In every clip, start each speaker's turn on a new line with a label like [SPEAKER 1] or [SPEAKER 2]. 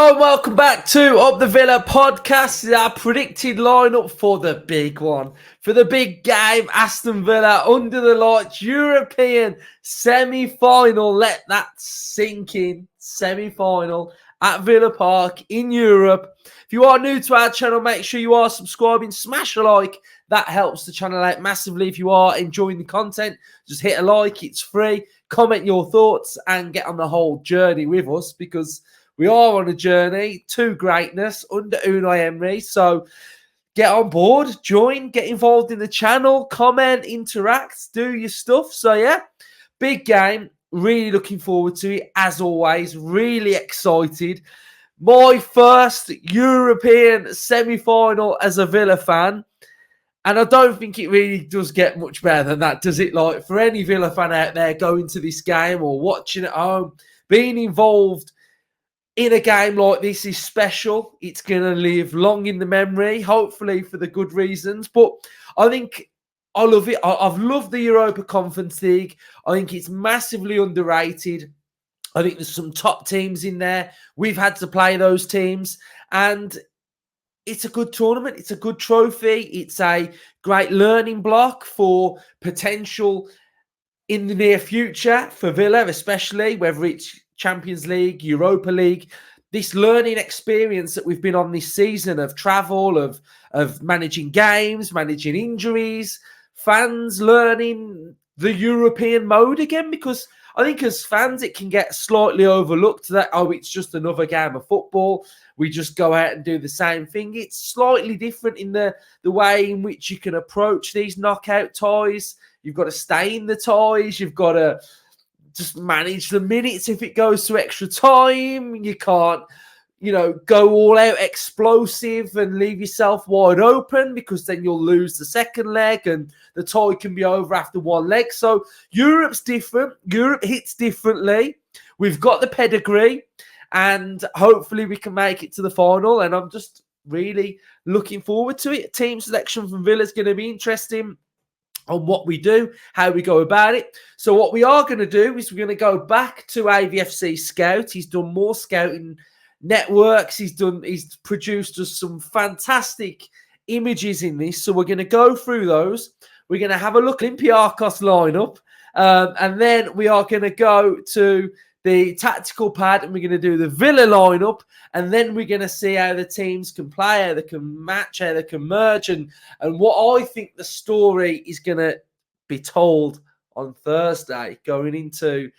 [SPEAKER 1] Hello and welcome back to Up the Villa podcast. This is our predicted lineup for the big one. For the big game, Aston Villa under the lights, European semi-final. Let that sink in. Semi-final at Villa Park in Europe. If you are new to our channel, make sure you are subscribing. Smash a like. That helps the channel out massively. If you are enjoying the content, just hit a like. It's free. Comment your thoughts and get on the whole journey with us, because we are on a journey to greatness under Unai Emery. So get on board, join, get involved in the channel, comment, interact, do your stuff. So yeah, big game. Really looking forward to it, as always. Really excited. My first European semi-final as a Villa fan. And I don't think it really does get much better than that, does it? Like, for any Villa fan out there going to this game or watching at home, being involved in a game like this is special. It's going to live long in the memory, hopefully for the good reasons. But I think I love it. I've loved the Europa Conference League. I think it's massively underrated. I think there's some top teams in there. We've had to play those teams. And it's a good tournament. It's a good trophy. It's a great learning block for potential in the near future for Villa, especially, whether it's Champions League, Europa League. This learning experience that we've been on this season of travel, of managing games, managing injuries, fans learning the European mode again, because I think as fans it can get slightly overlooked that, oh, it's just another game of football. We just go out and do the same thing. It's slightly different in the way in which you can approach these knockout ties. You've got to stay in the ties. You've got to just manage the minutes if it goes to extra time. You can't, go all out explosive and leave yourself wide open, because then you'll lose the second leg and the tie can be over after one leg. So Europe's different. Europe hits differently. We've got the pedigree and hopefully we can make it to the final. And I'm just really looking forward to it. Team selection from Villa is going to be interesting on what we do, how we go about it. So what we are going to do is we're going to go back to AVFC Scout. He's done more scouting networks. He's produced us some fantastic images in this. So we're going to go through those. We're going to have a look at Olympiacos lineup. And then we are going to go to the tactical pad and we're going to do the Villa lineup. And then we're going to see how the teams can play, how they can match, how they can merge, and what I think the story is going to be told on Thursday going into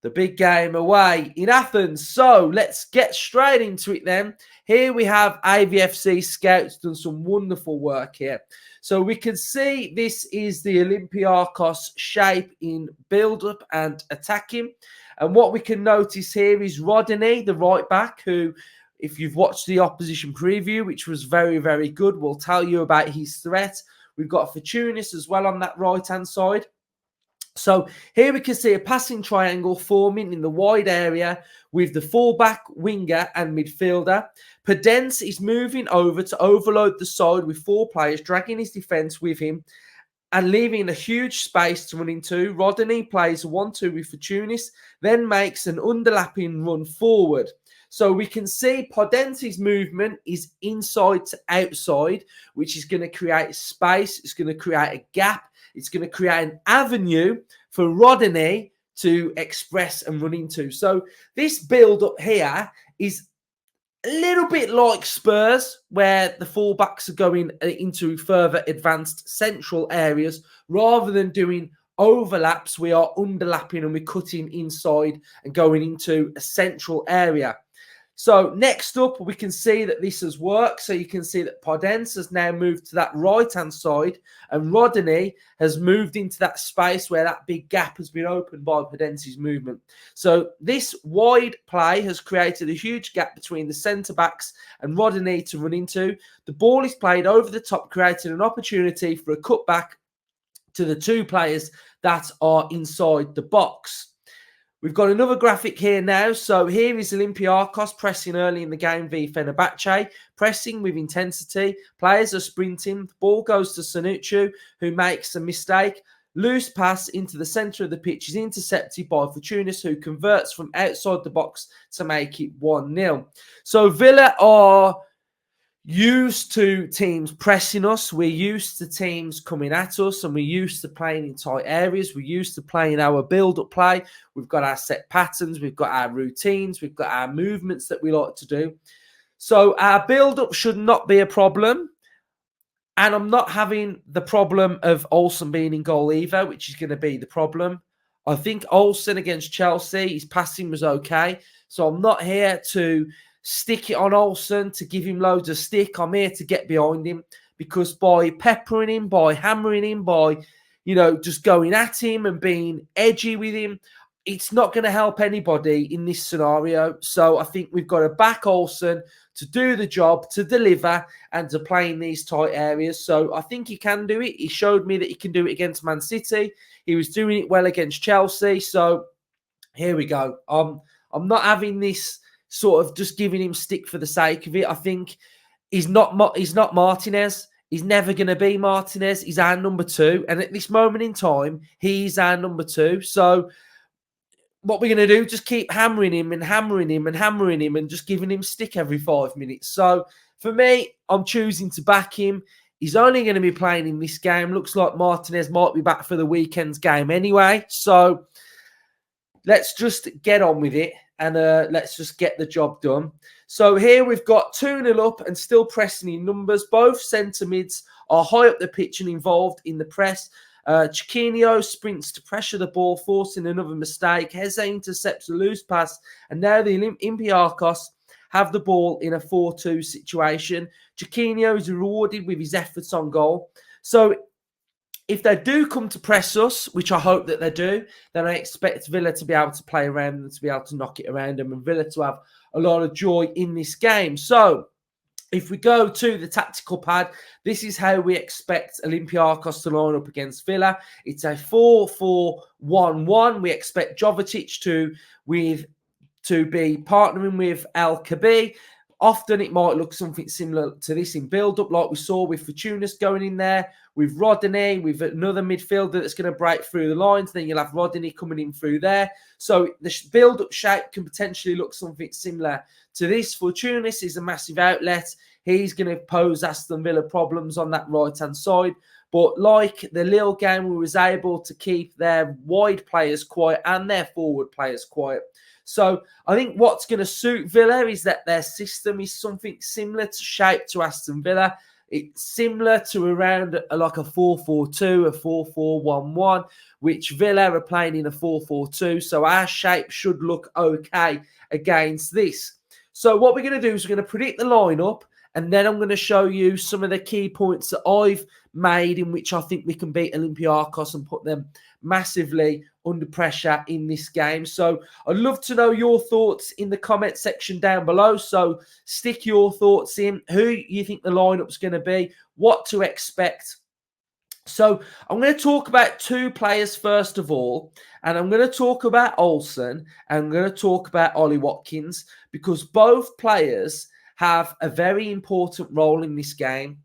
[SPEAKER 1] the big game away in Athens. So let's get straight into it then. Here we have AVFC Scouts done some wonderful work here. So we can see this is the Olympiacos shape in build-up and attacking. And what we can notice here is Rodney, the right back, who, if you've watched the opposition preview, which was very, very good, will tell you about his threat. We've got Fortunis as well on that right-hand side. So here we can see a passing triangle forming in the wide area with the fullback, winger and midfielder. Podence is moving over to overload the side with four players, dragging his defence with him and leaving a huge space to run into. Rodney plays a 1-2 with Fortunis, then makes an underlapping run forward. So we can see Podence's movement is inside to outside, which is going to create space. It's going to create a gap. It's going to create an avenue for Rodney to express and run into. So this build-up here is a little bit like Spurs, where the fullbacks are going into further advanced central areas. Rather than doing overlaps, we are underlapping and we're cutting inside and going into a central area. So next up, we can see that this has worked. So you can see that Podence has now moved to that right-hand side and Rodney has moved into that space where that big gap has been opened by Podence's movement. So this wide play has created a huge gap between the centre-backs and Rodney to run into. The ball is played over the top, creating an opportunity for a cutback to the two players that are inside the box. We've got another graphic here now. So here is Olympiacos pressing early in the game v Fenerbahce, pressing with intensity. Players are sprinting. The ball goes to Sanucci, who makes a mistake. Loose pass into the centre of the pitch is intercepted by Fortounis, who converts from outside the box to make it 1-0. So Villa are used to teams pressing us. We're used to teams coming at us, and we're used to playing in tight areas. We're used to playing our build-up play. We've got our set patterns. We've got our routines. We've got our movements that we like to do. So our build-up should not be a problem. And I'm not having the problem of Olsen being in goal either, which is going to be the problem. I think Olsen against Chelsea, his passing was okay. So I'm not here to stick it on Olsen to give him loads of stick. I'm here to get behind him, because by peppering him, by hammering him, by, just going at him and being edgy with him, it's not going to help anybody in this scenario. So I think we've got to back Olsen to do the job, to deliver, and to play in these tight areas. So I think he can do it. He showed me that he can do it against Man City. He was doing it well against Chelsea. So here we go. I'm not having this sort of just giving him stick for the sake of it. I think he's not Martinez. He's never going to be Martinez. He's our number 2. And at this moment in time, he's our number 2. So what we're going to do, just keep hammering him and hammering him and hammering him and just giving him stick every 5 minutes. So for me, I'm choosing to back him. He's only going to be playing in this game. Looks like Martinez might be back for the weekend's game anyway. So let's just get on with it, and let's just get the job done. So here we've got 2-0 up and still pressing in numbers. Both centre mids are high up the pitch and involved in the press. Chiquinho sprints to pressure the ball, forcing another mistake. Heze intercepts a loose pass, and now the Olympiacos have the ball in a 4-2 situation. Chiquinho is rewarded with his efforts on goal. So if they do come to press us, which I hope that they do, then I expect Villa to be able to play around them, to be able to knock it around them, and Villa to have a lot of joy in this game. So if we go to the tactical pad, this is how we expect Olympiacos to line up against Villa. It's a 4-4-1-1. We expect Jovetic to be partnering with El Khabi. Often it might look something similar to this in build-up, like we saw with Fortounis going in there, with Rodney, with another midfielder that's going to break through the lines. Then you'll have Rodney coming in through there. So the build-up shape can potentially look something similar to this. Fortounis is a massive outlet. He's going to pose Aston Villa problems on that right-hand side. But like the Lille game, we was able to keep their wide players quiet and their forward players quiet. So I think what's going to suit Villa is that their system is something similar to shape to Aston Villa. It's similar to around like a 4-4-2, a 4-4-1-1, which Villa are playing in a 4-4-2. So our shape should look okay against this. So what we're going to do is we're going to predict the lineup, and then I'm going to show you some of the key points that I've made in which I think we can beat Olympiacos and put them massively under pressure in this game. So I'd love to know your thoughts in the comment section down below. So stick your thoughts in, who you think the lineup's going to be, what to expect. So I'm going to talk about 2 players first of all, and I'm going to talk about Olsen, and I'm going to talk about Ollie Watkins, because both players have a very important role in this game.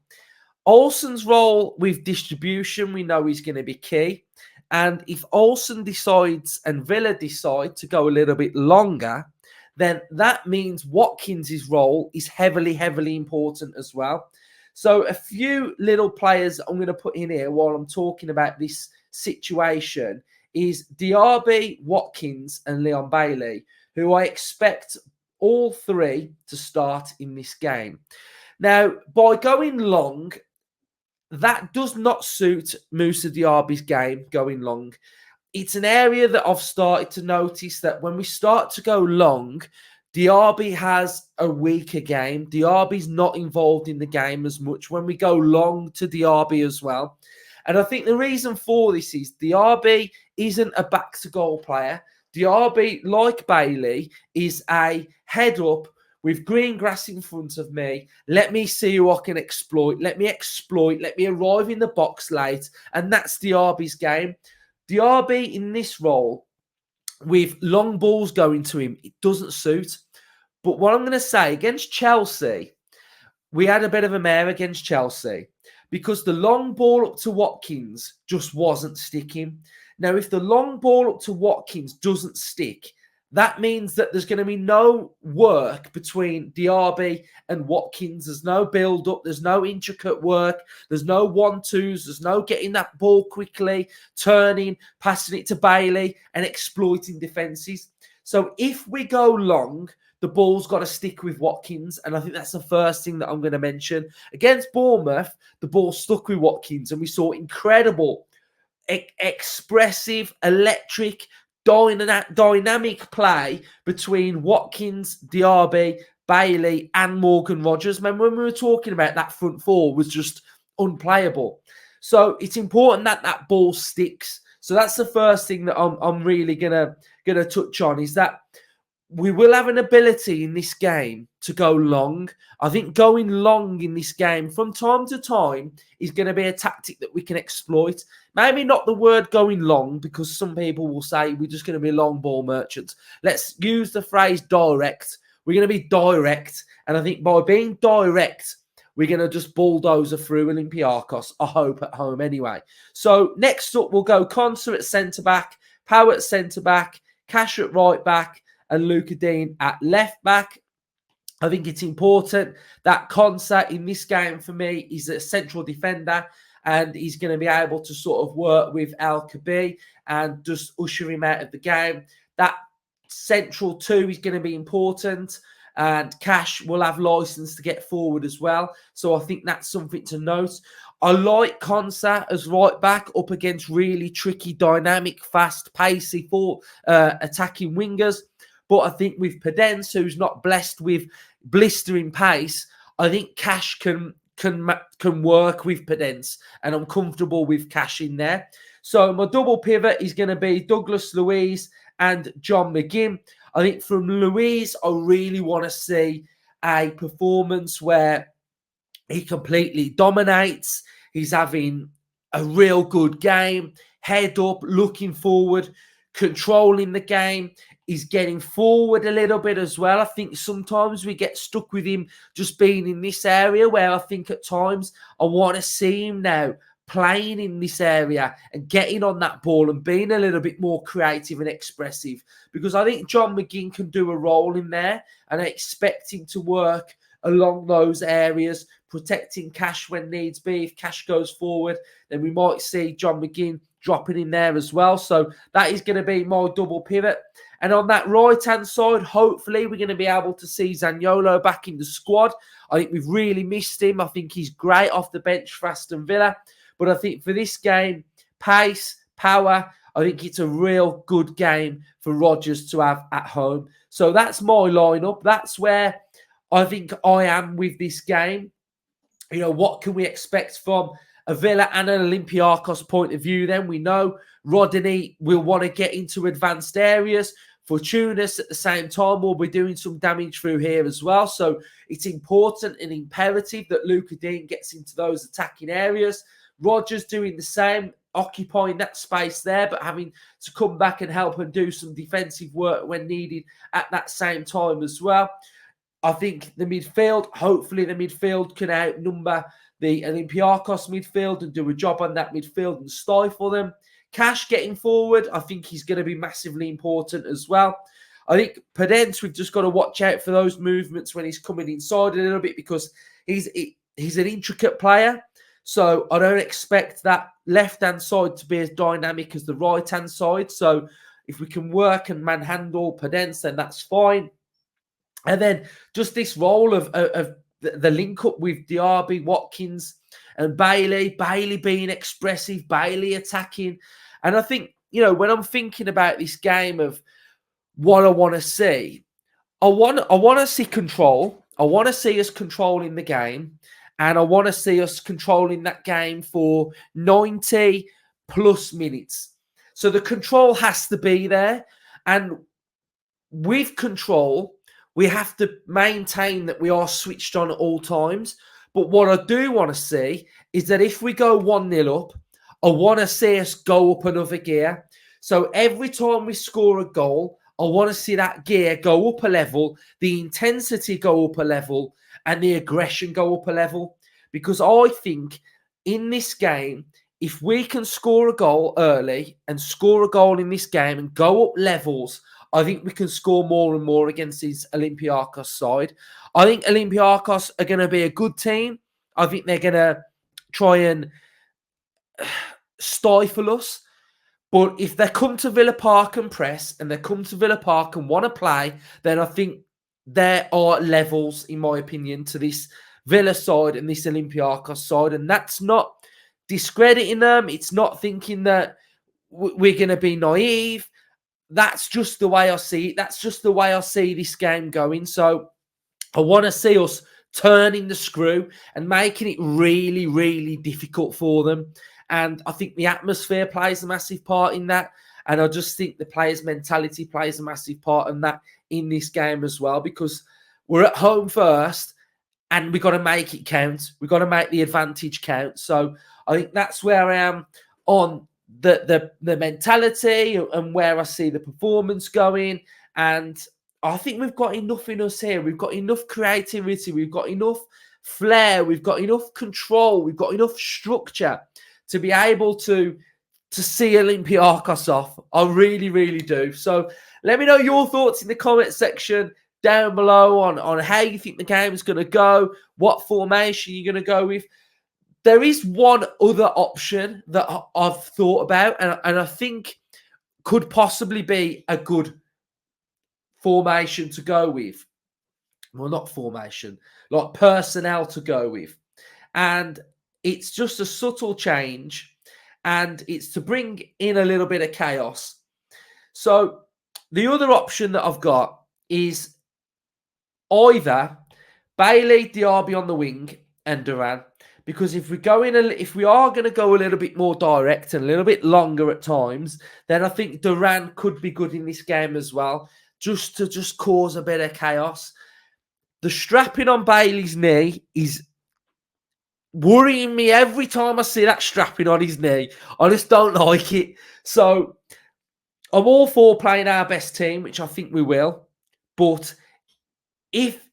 [SPEAKER 1] Olsen's role with distribution, we know is going to be key. And if Olsen decides and Villa decide to go a little bit longer, then that means Watkins' role is heavily, heavily important as well. So a few little players I'm going to put in here while I'm talking about this situation is Diaby, Watkins and Leon Bailey, who I expect all 3 to start in this game. Now, by going long, that does not suit Moussa Diaby's game, going long. It's an area that I've started to notice that when we start to go long, Diaby has a weaker game. Diaby's not involved in the game as much when we go long to Diaby as well. And I think the reason for this is Diaby isn't a back-to-goal player. Diaby, like Bailey, is a head-up with green grass in front of me. Let me see who I can exploit. Let me arrive in the box late. And that's Diaby's game. Diaby in this role, with long balls going to him, it doesn't suit. But what I'm going to say, against Chelsea, we had a bit of a mare against Chelsea because the long ball up to Watkins just wasn't sticking. Now, if the long ball up to Watkins doesn't stick, that means that there's going to be no work between Diaby and Watkins. There's no build-up. There's no intricate work. There's no 1-2s. There's no getting that ball quickly, turning, passing it to Bailey, and exploiting defences. So if we go long, the ball's got to stick with Watkins, and I think that's the first thing that I'm going to mention. Against Bournemouth, the ball stuck with Watkins, and we saw incredible, expressive, electric, dynamic play between Watkins, Diaby, Bailey, and Morgan Rogers. Remember when we were talking about that front four was just unplayable. So it's important that that ball sticks. So that's the first thing that I'm really gonna touch on, is that we will have an ability in this game to go long. I think going long in this game from time to time is going to be a tactic that we can exploit. Maybe not the word going long, because some people will say we're just going to be long ball merchants. Let's use the phrase direct. We're going to be direct. And I think by being direct, we're going to just bulldozer through Olympiacos, I hope, at home anyway. So next up, we'll go Konsa at centre-back, Power at centre-back, Cash at right-back, and Luca Dean at left-back. I think it's important that Konsa in this game, for me, is a central defender, and he's going to be able to sort of work with El Kabi and just usher him out of the game. That central two is going to be important, and Cash will have license to get forward as well. So I think that's something to note. I like Konsa as right back up against really tricky, dynamic, fast, pacey, attacking wingers. But I think with Podence, who's not blessed with blistering pace, I think Cash can work with Podence, and I'm comfortable with Cash in there. So my double pivot is going to be Douglas Luiz and John McGinn. I think from Luiz, I really want to see a performance where he completely dominates. He's having a real good game, head up, looking forward, controlling the game. He's getting forward a little bit as well. I think sometimes we get stuck with him just being in this area, where I think at times I want to see him now playing in this area and getting on that ball and being a little bit more creative and expressive, because I think John McGinn can do a role in there, and I expect him to work along those areas, protecting Cash when needs be. If Cash goes forward, then we might see John McGinn dropping in there as well. So that is going to be my double pivot. And on that right-hand side, hopefully we're going to be able to see Zaniolo back in the squad. I think we've really missed him. I think he's great off the bench for Aston Villa. But I think for this game, pace, power, I think it's a real good game for Rodgers to have at home. So that's my lineup. That's where I think I am with this game. You know, what can we expect from a Villa and an Olympiacos point of view? Then we know Rodney will want to get into advanced areas. Fortunas at the same time will be doing some damage through here as well. So it's important and imperative that Luca Dean gets into those attacking areas. Rodgers doing the same, occupying that space there, but having to come back and help and do some defensive work when needed at that same time as well. I think the midfield, hopefully the midfield can outnumber the Olympiacos midfield and do a job on that midfield and stifle them. Cash getting forward, I think he's going to be massively important as well. I think Podence, we've just got to watch out for those movements when he's coming inside a little bit, because he's an intricate player. So I don't expect that left-hand side to be as dynamic as the right-hand side. So if we can work and manhandle Podence, then that's fine. And then just this role of the link-up with Diaby, Watkins and Bailey. Bailey being expressive, Bailey attacking. And I think, you know, when I'm thinking about this game of what I want to see, I want to see control. I want to see us controlling the game. And I want to see us controlling that game for 90 plus minutes. So the control has to be there. And with control, we have to maintain that we are switched on at all times. But what I do want to see is that if we go 1-0 up, I want to see us go up another gear. So every time we score a goal, I want to see that gear go up a level, the intensity go up a level, and the aggression go up a level. Because I think in this game, if we can score a goal early and score a goal in this game and go up levels, I think we can score more and more against this Olympiacos side. I think Olympiacos are going to be a good team. I think they're going to try and stifle us. But if they come to Villa Park and press, and they come to Villa Park and want to play, then I think there are levels, in my opinion, to this Villa side and this Olympiacos side. And that's not discrediting them. It's not thinking that we're going to be naive. That's just the way I see it. That's just the way I see this game going. So I want to see us turning the screw and making it really, really difficult for them. And I think the atmosphere plays a massive part in that. And I just think the players' mentality plays a massive part in that in this game as well, because we're at home first and we've got to make it count. We've got to make the advantage count. So I think that's where I am on the mentality and where I see the performance going. And I think we've got enough in us here. We've got enough creativity. We've got enough flair. We've got enough control. We've got enough structure to be able to see Olympiacos off. I really, really do. So let me know your thoughts in the comment section down below on how you think the game is going to go, what formation you're going to go with. There is one other option that I've thought about and I think could possibly be a good formation to go with. Well, not formation, like personnel to go with. And it's just a subtle change, and it's to bring in a little bit of chaos. So the other option that I've got is either Bailey, Diaby on the wing, and Duran. Because if we are going to go a little bit more direct and a little bit longer at times, then I think Duran could be good in this game as well, just to cause a bit of chaos. The strapping on Bailey's knee is worrying me every time I see that strapping on his knee. I just don't like it. So I'm all for playing our best team, which I think we will. But if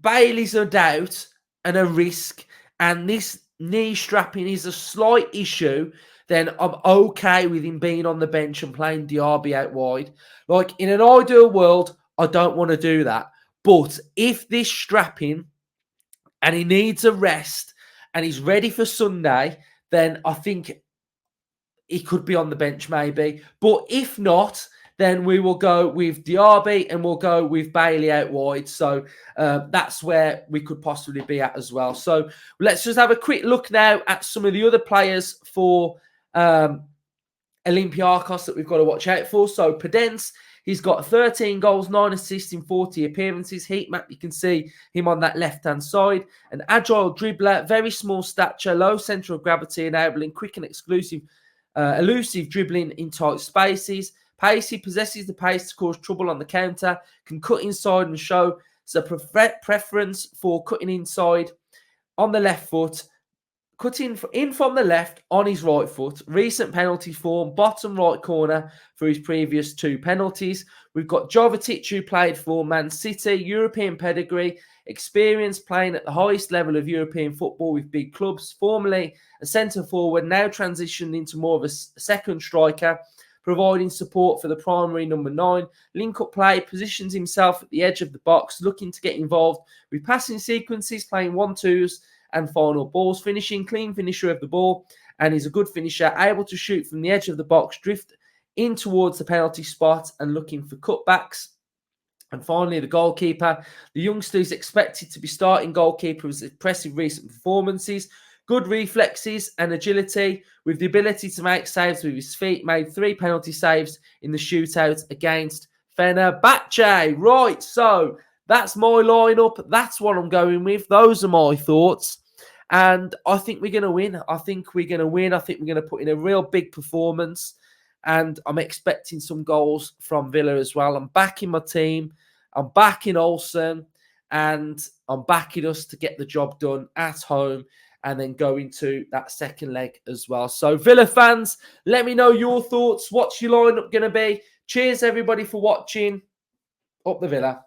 [SPEAKER 1] Bailey's a doubt and a risk, and this knee strapping is a slight issue, then I'm okay with him being on the bench and playing Diaby out wide. Like, in an ideal world, I don't want to do that. But if this strapping and he needs a rest and he's ready for Sunday, then I think he could be on the bench maybe. But if not, then we will go with Diaby and we'll go with Bailey out wide. So that's where we could possibly be at as well. So let's just have a quick look now at some of the other players for Olympiacos that we've got to watch out for. So Podence, he's got 13 goals, 9 assists in 40 appearances. Heat map, you can see him on that left-hand side. An agile dribbler, very small stature, low centre of gravity, enabling quick and elusive dribbling in tight spaces. Pacey, possesses the pace to cause trouble on the counter, can cut inside and show a preference for cutting inside on the left foot, cutting in from the left on his right foot. Recent penalty form, bottom right corner for his previous 2 penalties. We've got Jovetic, who played for Man City, European pedigree, experience playing at the highest level of European football with big clubs, formerly a centre-forward, now transitioned into more of a second striker, providing support for the primary number 9. Link-up play, positions himself at the edge of the box, looking to get involved with passing sequences, playing 1-2s and final balls, finishing, clean finisher of the ball, and he's a good finisher, able to shoot from the edge of the box, drift in towards the penalty spot and looking for cutbacks. And finally, the goalkeeper. The youngster is expected to be starting goalkeeper with impressive recent performances. Good reflexes and agility with the ability to make saves with his feet. Made 3 penalty saves in the shootout against Fenerbahce. Right, so that's my lineup. That's what I'm going with. Those are my thoughts. And I think we're going to win. I think we're going to put in a real big performance. And I'm expecting some goals from Villa as well. I'm backing my team. I'm backing Olsen. And I'm backing us to get the job done at home and then go into that second leg as well. So Villa fans, let me know your thoughts. What's your lineup going to be? Cheers, everybody, for watching. Up the Villa.